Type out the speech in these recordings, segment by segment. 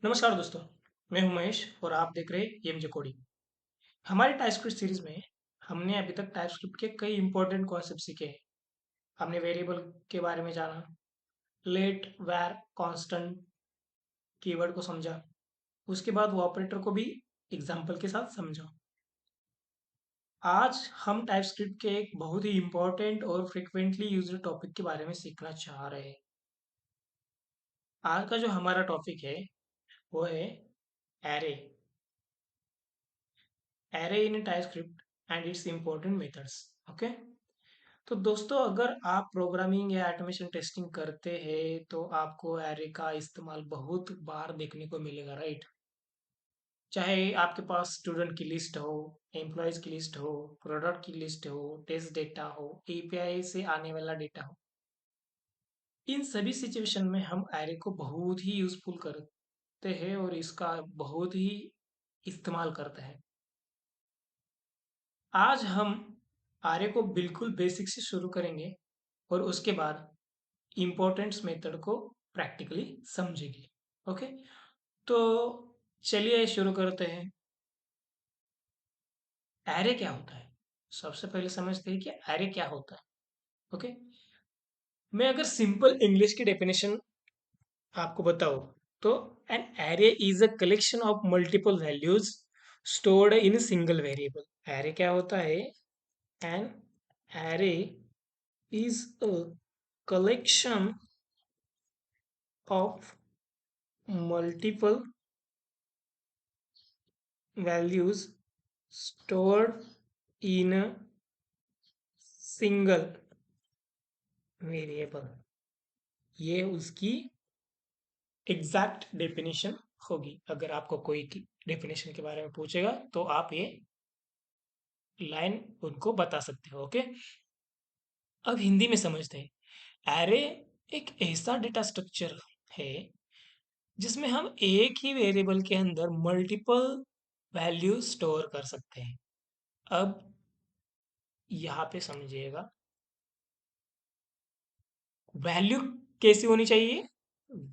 नमस्कार दोस्तों, मैं हूं महेश और आप देख रहे हैं एमजे कोडिंग। हमारी टाइपस्क्रिप्ट सीरीज में हमने अभी तक टाइपस्क्रिप्ट के कई इंपॉर्टेंट कॉन्सेप्ट सीखे हैं। हमने वेरिएबल के बारे में जाना, लेट, वैर, कांस्टेंट, कीवर्ड को समझा। उसके बाद वो ऑपरेटर को भी एग्जाम्पल के साथ समझा। आज हम टाइपस्क्रिप्ट के एक बहुत ही इंपॉर्टेंट और फ्रिक्वेंटली यूज्ड टॉपिक के बारे में सीखना चाह रहे हैं। आज का जो हमारा टॉपिक है वो है array. Array in TypeScript and it's important methods. Okay, तो दोस्तों अगर आप प्रोग्रामिंग या ऑटोमेशन टेस्टिंग करते हैं तो आपको एरे का इस्तेमाल बहुत बार देखने को मिलेगा, राइट? चाहे आपके पास स्टूडेंट की लिस्ट हो, एम्प्लॉयज की लिस्ट हो, प्रोडक्ट की लिस्ट हो, टेस्ट डेटा हो, एपीआई से आने वाला डेटा हो, इन सभी सिचुएशन में हम एरे को बहुत ही यूजफुल करते हैं और इसका बहुत ही इस्तेमाल करते हैं। आज हम एरे को बिल्कुल बेसिक से शुरू करेंगे और उसके बाद इम्पोर्टेंट्स मेथड को प्रैक्टिकली समझेंगे। ओके, तो चलिए शुरू करते हैं। एरे क्या होता है? सबसे पहले समझते हैं कि एरे क्या होता है। ओके, मैं अगर सिंपल इंग्लिश की डेफिनेशन आपको बताऊं तो an array is a collection of multiple values stored in single variable. Array क्या होता है? An array is a collection of multiple values stored in a single variable. ये उसकी एग्जैक्ट डेफिनेशन होगी। अगर आपको कोई डेफिनेशन के बारे में पूछेगा तो आप ये लाइन उनको बता सकते हो। ओके, अब हिंदी में समझते हैं। एरे एक ऐसा डेटा स्ट्रक्चर है जिसमें हम एक ही वेरिएबल के अंदर मल्टीपल वैल्यू स्टोर कर सकते हैं। अब यहाँ पे समझिएगा, वैल्यू कैसी होनी चाहिए?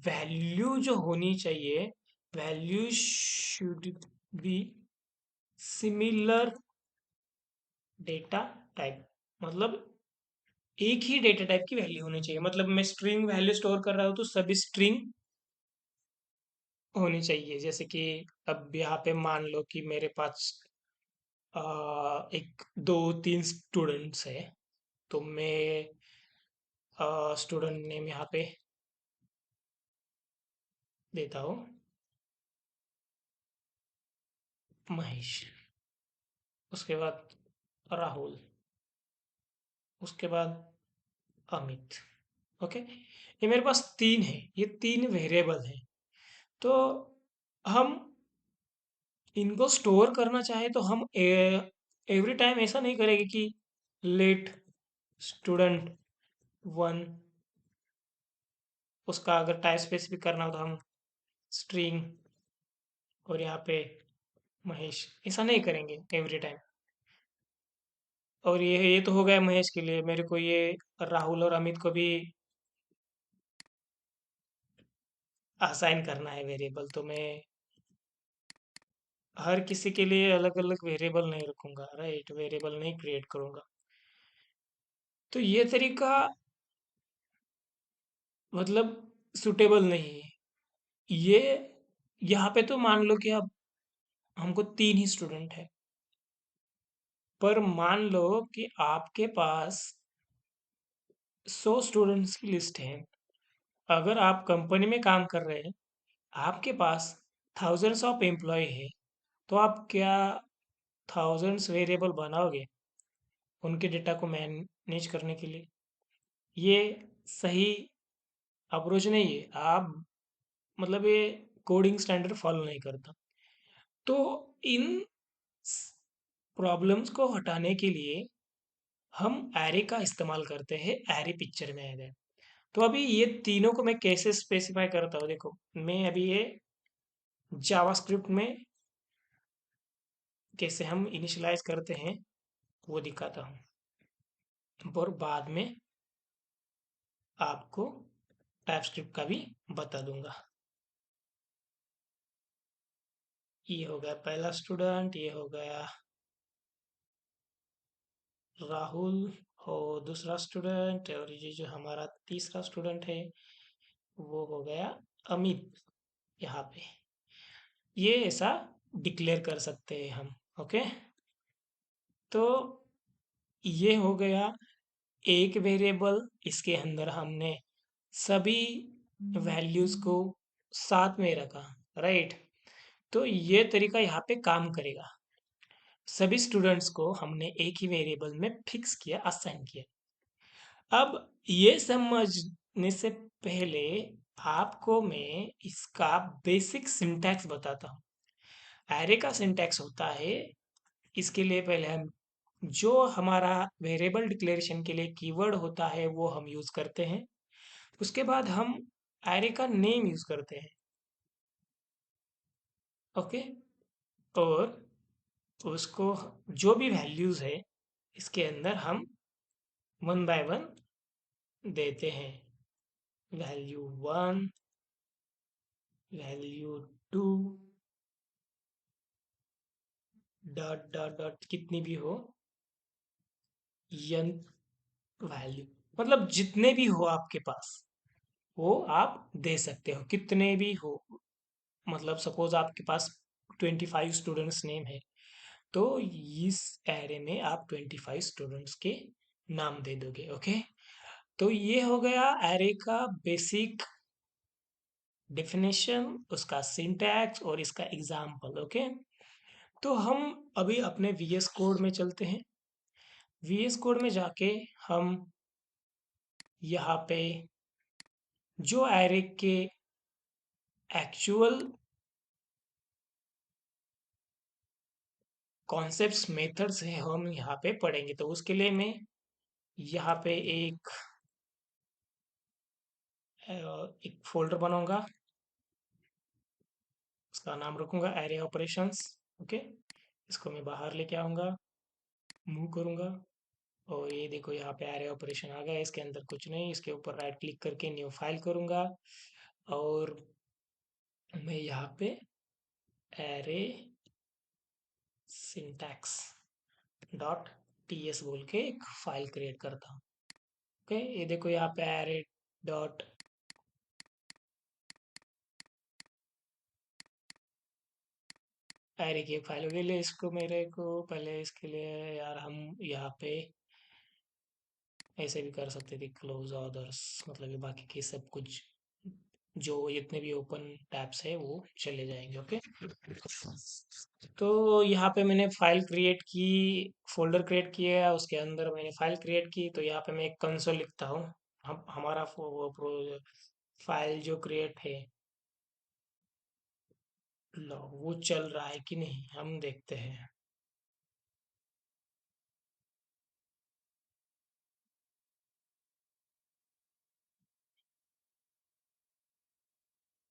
वैल्यू जो होनी चाहिए, value should be similar data type. मतलब एक ही डेटा टाइप की वैल्यू होनी चाहिए। मतलब मैं स्ट्रिंग वैल्यू स्टोर कर रहा हूँ तो सभी स्ट्रिंग होनी चाहिए। जैसे कि अब यहाँ पे मान लो कि मेरे पास एक दो तीन स्टूडेंट्स है, तो मैं स्टूडेंट नेम यहाँ पे देता हूँ महेश, उसके बाद राहुल, उसके बाद अमित। ओके, ये मेरे पास तीन है, ये तीन वेरिएबल है। तो हम इनको स्टोर करना चाहे तो हम एवरी टाइम ऐसा नहीं करेंगे कि लेट स्टूडेंट वन, उसका अगर टाइप स्पेसिफिक करना हो तो हम स्ट्रिंग, और यहाँ पे महेश, ऐसा नहीं करेंगे एवरी टाइम। और ये तो हो गया महेश के लिए। मेरे को ये राहुल और अमित को भी असाइन करना है वेरिएबल, तो मैं हर किसी के लिए अलग अलग वेरिएबल नहीं रखूंगा, राइट? वेरिएबल नहीं क्रिएट करूंगा। तो ये तरीका मतलब सुटेबल नहीं है। ये यहाँ पे तो मान लो कि अब हमको तीन ही स्टूडेंट है, पर मान लो कि आपके पास 100 स्टूडेंट्स की लिस्ट है। अगर आप कंपनी में काम कर रहे हैं, आपके पास थाउजेंड्स ऑफ एम्प्लॉय है, तो आप क्या थाउजेंड्स वेरिएबल बनाओगे उनके डेटा को मैनेज करने के लिए? ये सही अप्रोच नहीं है। आप मतलब ये कोडिंग स्टैंडर्ड फॉलो नहीं करता। तो इन प्रॉब्लम्स को हटाने के लिए हम एरे का इस्तेमाल करते हैं। एरे पिक्चर में आ गए। तो अभी ये तीनों को मैं कैसे स्पेसिफाई करता हूँ, देखो मैं अभी ये जावास्क्रिप्ट में कैसे हम इनिशियलाइज करते हैं वो दिखाता हूँ, और बाद में आपको टाइपस्क्रिप्ट का भी बता दूंगा। ये हो गया पहला स्टूडेंट, ये हो गया राहुल, और दूसरा स्टूडेंट, और ये जो हमारा तीसरा स्टूडेंट है वो हो गया अमित। यहाँ पे ये ऐसा डिक्लेयर कर सकते हैं हम। ओके, तो ये हो गया एक वेरिएबल, इसके अंदर हमने सभी वैल्यूज को साथ में रखा, राइट। तो ये तरीका यहाँ पे काम करेगा। सभी स्टूडेंट्स को हमने एक ही वेरिएबल में फिक्स किया, असाइन किया। अब ये समझने से पहले आपको मैं इसका बेसिक सिंटैक्स बताता हूँ। एरे का सिंटैक्स होता है, इसके लिए पहले हम जो हमारा वेरिएबल डिक्लेरेशन के लिए कीवर्ड होता है वो हम यूज करते हैं। उसके बाद हम एरे का नेम यूज करते हैं। ओके, और उसको जो भी वैल्यूज है इसके अंदर हम वन बाय वन देते हैं। Value one, value two, dot dot dot कितनी भी हो, यन वैल्यू, मतलब जितने भी हो आपके पास वो आप दे सकते हो, कितने भी हो। मतलब सपोज आपके पास 25 स्टूडेंट्स नेम है, तो इस एरे में आप 25 स्टूडेंट्स के नाम दे दोगे। ओके, तो ये हो गया एरे का बेसिक डेफिनेशन, उसका सिंटैक्स और इसका एग्जाम्पल। ओके, तो हम अभी अपने वीएस कोड में चलते हैं। वीएस कोड में जाके हम यहाँ पे जो एरे के एक्चुअल कॉन्सेप्ट्स मेथड्स हैं हम यहाँ पे पढ़ेंगे। तो उसके लिए मैं यहाँ पे एक फोल्डर बनाऊंगा, उसका नाम रखूंगा एरे ऑपरेशंस। ओके, इसको मैं बाहर लेके आऊंगा, मूव करूंगा, और ये देखो यहाँ पे एरे ऑपरेशन आ गया। इसके अंदर कुछ नहीं, इसके ऊपर राइट क्लिक करके न्यू फाइल करूंगा, और मैं यहाँ पे एरे सिंटैक्स डॉट टीएस बोल के एक फाइल क्रिएट करता हूँ। ओके, ये देखो यहाँ पे एरे डॉट एरे की एक फाइल होगी। ले इसको, मेरे को पहले इसके लिए यार हम यहाँ पे ऐसे भी कर सकते थे, क्लोज अदर्स, मतलब कि बाकी के सब कुछ जो जितने भी ओपन टैब्स है वो चले जाएंगे। ओके, तो यहाँ पे मैंने फाइल क्रिएट की, फोल्डर क्रिएट किया, उसके अंदर मैंने फाइल क्रिएट की। तो यहाँ पे मैं एक कंसोल लिखता हूँ। हम हमारा फाइल जो क्रिएट है, लो वो चल रहा है कि नहीं हम देखते हैं।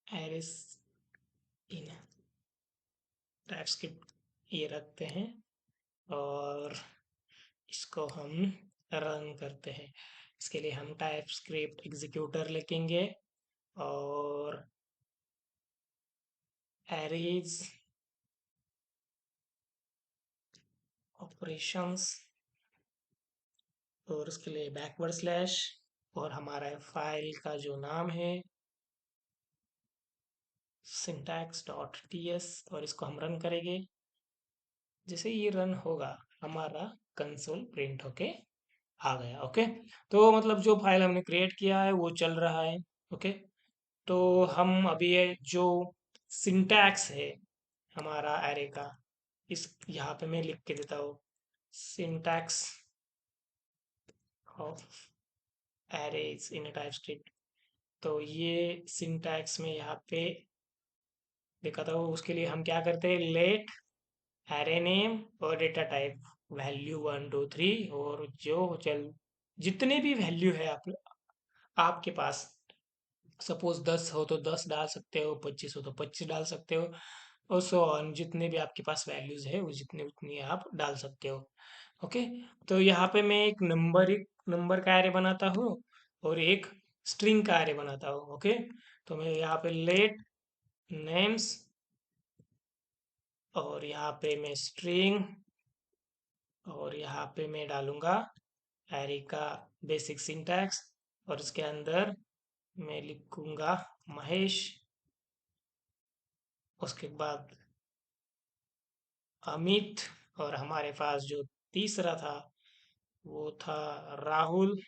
एरिस इन टाइपस्क्रिप्ट ये रखते हैं, और इसको हम रन करते हैं। इसके लिए हम टाइपस्क्रिप्ट एग्जीक्यूटर लिखेंगे, और एरेज ऑपरेशंस, और उसके लिए बैकवर्ड स्लैश, और हमारा फाइल का जो नाम है सिंटैक्स डॉट टीएस, और इसको हम रन करेंगे। जैसे ये रन होगा हमारा कंसोल प्रिंट होके आ गया। ओके, तो मतलब जो फाइल हमने क्रिएट किया है वो चल रहा है। ओके, तो हम अभी ये जो सिंटैक्स है हमारा एरे का, इस यहाँ पे मैं लिख के देता हूँ, syntax of arrays in TypeScript. तो ये सिंटैक्स में यहाँ पे दिखाता हूँ। उसके लिए हम क्या करते हैं, लेट एरे नेम और डेटा टाइप वैल्यू 1 2 3, और जो चल जितने भी वैल्यू है आपके पास, सपोज 10 हो तो 10 डाल सकते हो, 25 हो तो 25 डाल सकते हो, और सो ऑन, जितने भी आपके पास वैल्यूज है वो जितने उतनी आप डाल सकते हो। ओके, तो यहाँ पे मैं एक नंबर का एरे बनाता हूँ, और एक स्ट्रिंग का एरे बनाता हूँ। ओके, तो मैं यहाँ पे लेट नेम्स और यहाँ पे मैं स्ट्रिंग, और यहाँ पे मैं डालूंगा एरे का बेसिक सिंटैक्स, और इसके अंदर मैं लिखूंगा महेश। उसके बाद अमित, और हमारे पास जो तीसरा था वो था राहुल,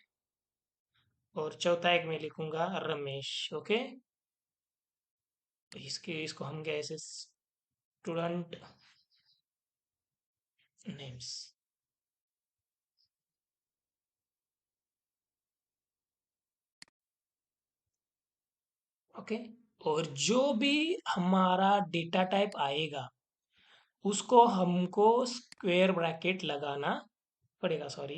और चौथा एक मैं लिखूंगा रमेश। ओके, तो इसको हम गए ऐसे स्टूडेंट नेम्स। ओके, और जो भी हमारा डेटा टाइप आएगा उसको हमको स्क्वायर ब्रैकेट लगाना पड़ेगा, सॉरी,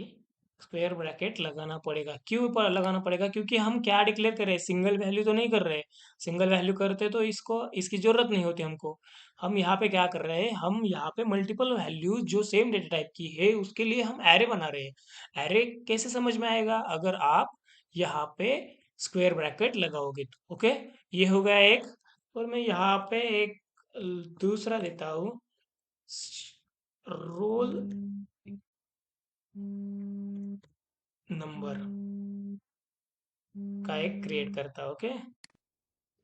स्क्वायर ब्रैकेट लगाना पड़ेगा। क्यों पर लगाना पड़ेगा? क्योंकि हम क्या डिक्लेयर कर रहे हैं, सिंगल वैल्यू तो नहीं कर रहे। सिंगल वैल्यू करते तो इसको इसकी जरूरत नहीं होती हमको। हम यहाँ पे क्या कर रहे हैं, हम यहाँ पे मल्टीपल वैल्यू जो सेम डेटा टाइप की है उसके लिए हम एरे बना रहे हैं। एरे कैसे समझ में आएगा? अगर आप यहाँ पे स्क्वायर ब्रैकेट लगाओगे तो। ओके, ये हो गया एक। और मैं यहाँ पे एक दूसरा देता हूँ, रोल नंबर का एक क्रिएट करता है। ओके।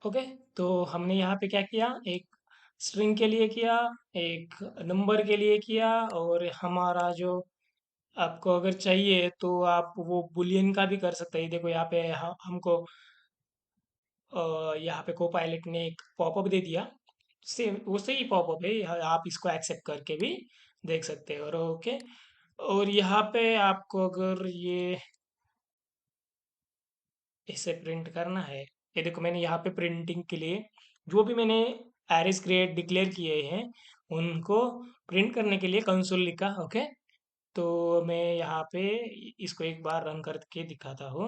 ओके, तो हमने यहाँ पे क्या किया, एक स्ट्रिंग के लिए किया, एक नंबर के लिए किया, और हमारा जो आपको अगर चाहिए तो आप वो बुलियन का भी कर सकते हैं। देखो यहाँ पे हमको यहाँ पे कोपायलट ने एक पॉपअप दे दिया, सेम वो सही पॉपअप है, आप इसको एक्सेप्ट करके भी देख सकते हो। और ओके, और यहाँ पे आपको अगर ये इसे प्रिंट करना है, ये देखो मैंने यहाँ पे प्रिंटिंग के लिए जो भी मैंने एरेस क्रिएट डिक्लेयर किए हैं उनको प्रिंट करने के लिए कंसोल लिखा। ओके, तो मैं यहाँ पे इसको एक बार रन करके दिखाता हूँ।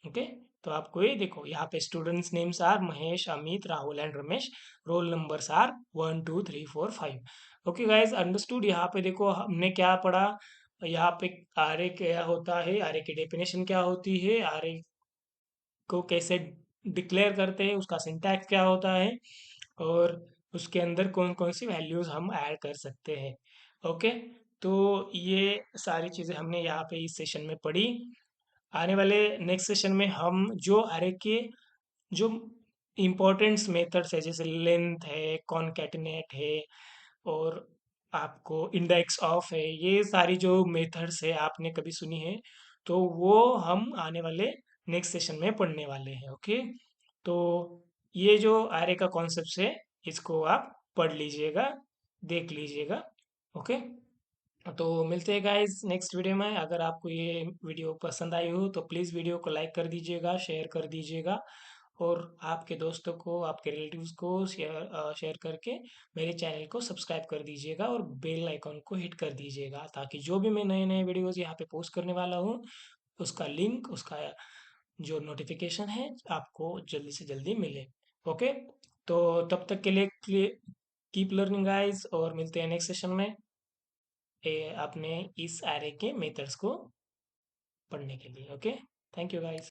ओके, तो आपको ये देखो यहाँ पे students names are Mahesh, Amit, Rahul and Ramesh. Roll numbers are 1 2 3 4 5। Okay guys, understood. यहाँ पे देखो हमने क्या पढ़ा, यहाँ पे आरे क्या होता है, आरे की डेफिनेशन क्या होती है, आरे को कैसे डिक्लेयर करते हैं, उसका सिंटैक्स क्या होता है, और उसके अंदर कौन कौन सी वैल्यूज हम ऐड कर सकते हैं। ओके, तो ये सारी चीज़ें हमने यहाँ पे इस सेशन में पढ़ी। आने वाले नेक्स्ट सेशन में हम जो अरे के जो इम्पोर्टेंट्स मेथड्स है, जैसे लेंथ है, कॉनकैटिनेट है, और आपको इंडेक्स ऑफ है, ये सारी जो मेथड्स है आपने कभी सुनी है, तो वो हम आने वाले नेक्स्ट सेशन में पढ़ने वाले हैं। ओके, तो ये जो आरे का कॉन्सेप्ट है इसको आप पढ़ लीजिएगा, देख लीजिएगा। ओके, तो मिलते हैं गाइस नेक्स्ट वीडियो में। अगर आपको ये वीडियो पसंद आई हो तो प्लीज़ वीडियो को लाइक कर दीजिएगा, शेयर कर दीजिएगा, और आपके दोस्तों को, आपके रिलेटिव्स को शेयर करके मेरे चैनल को सब्सक्राइब कर दीजिएगा, और बेल आइकॉन को हिट कर दीजिएगा, ताकि जो भी मैं नए नए वीडियोस यहाँ पे पोस्ट करने वाला हूँ उसका लिंक, उसका जो नोटिफिकेशन है आपको जल्दी से जल्दी मिले। ओके, तो तब तक के लिए कीप लर्निंग गाइस, और मिलते हैं नेक्स्ट सेशन में अपने इस एरे के मेथड्स को पढ़ने के लिए। Okay, thank you guys.